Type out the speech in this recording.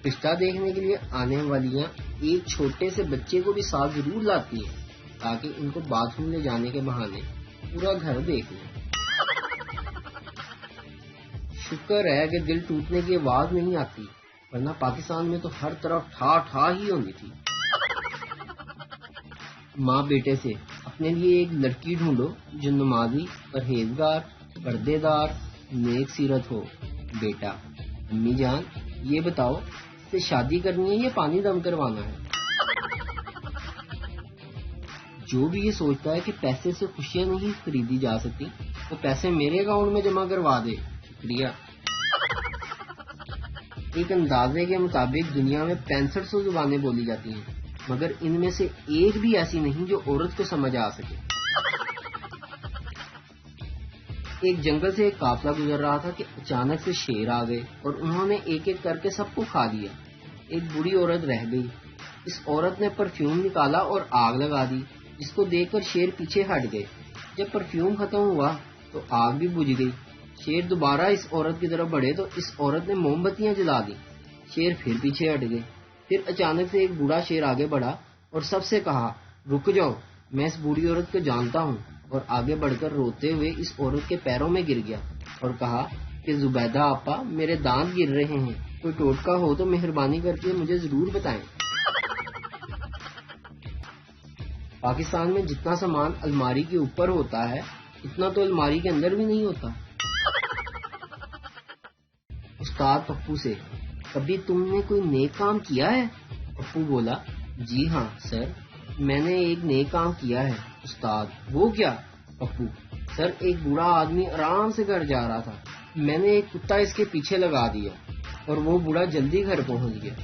رشتہ دیکھنے کے لیے آنے والیاں ایک چھوٹے سے بچے کو بھی ساتھ ضرور لاتی ہیں تاکہ ان کو باتھ روم لے جانے کے بہانے پورا گھر دیکھ لیں۔ شکر ہے کہ دل ٹوٹنے کی آواز نہیں آتی، ورنہ پاکستان میں تو ہر طرف ٹھا ٹھا ہی ہونی تھی۔ ماں بیٹے سے اپنے لیے ایک لڑکی ڈھونڈو جو نمازی، پرہیزگار، پردے دار، نیک سیرت ہو۔ بیٹا: امی جان یہ بتاؤ کہ شادی کرنی ہے یا پانی دم کروانا ہے؟ جو بھی یہ سوچتا ہے کہ پیسے سے خوشیاں نہیں خریدی جا سکتی وہ پیسے میرے اکاؤنٹ میں جمع کروا دے۔ شکریہ۔ ایک اندازے کے مطابق دنیا میں 6500 زبانیں بولی جاتی ہیں، مگر ان میں سے ایک بھی ایسی نہیں جو عورت کو سمجھ آ سکے۔ ایک جنگل سے ایک قافلہ گزر رہا تھا کہ اچانک سے شیر آ گئے اور انہوں نے ایک ایک کر کے سب کو کھا لیا۔ ایک بوڑھی عورت رہ گئی۔ اس عورت نے پرفیوم نکالا اور آگ لگا دی، جس کو دیکھ کر شیر پیچھے ہٹ گئے۔ جب پرفیوم ختم ہوا تو آگ بھی بجھ گئی۔ شیر دوبارہ اس عورت کی طرف بڑھے تو اس عورت نے موم بتیاں جلا دی۔ شیر پھر پیچھے ہٹ گئے۔ پھر اچانک سے ایک بوڑھا شیر آگے بڑھا اور سب سے کہا، رک جاؤ، میں اس بوڑھی عورت کو جانتا ہوں، اور آگے بڑھ کر روتے ہوئے اس عورت کے پیروں میں گر گیا اور کہا کہ زبیدہ آپا میرے دانت گر رہے ہیں، کوئی ٹوٹکا ہو تو مہربانی کر کے مجھے ضرور بتائیں۔ پاکستان میں جتنا سامان الماری کے اوپر ہوتا ہے اتنا تو الماری کے اندر بھی نہیں ہوتا۔ استاد پپو سے: کبھی تم نے کوئی نیک کام کیا ہے؟ پپو بولا: جی ہاں سر، میں نے ایک نیک کام کیا ہے۔ استاد: وہ کیا؟ پپو: سر ایک بوڑھا آدمی آرام سے گھر جا رہا تھا، میں نے ایک کتا اس کے پیچھے لگا دیا اور وہ بوڑھا جلدی گھر پہنچ گیا۔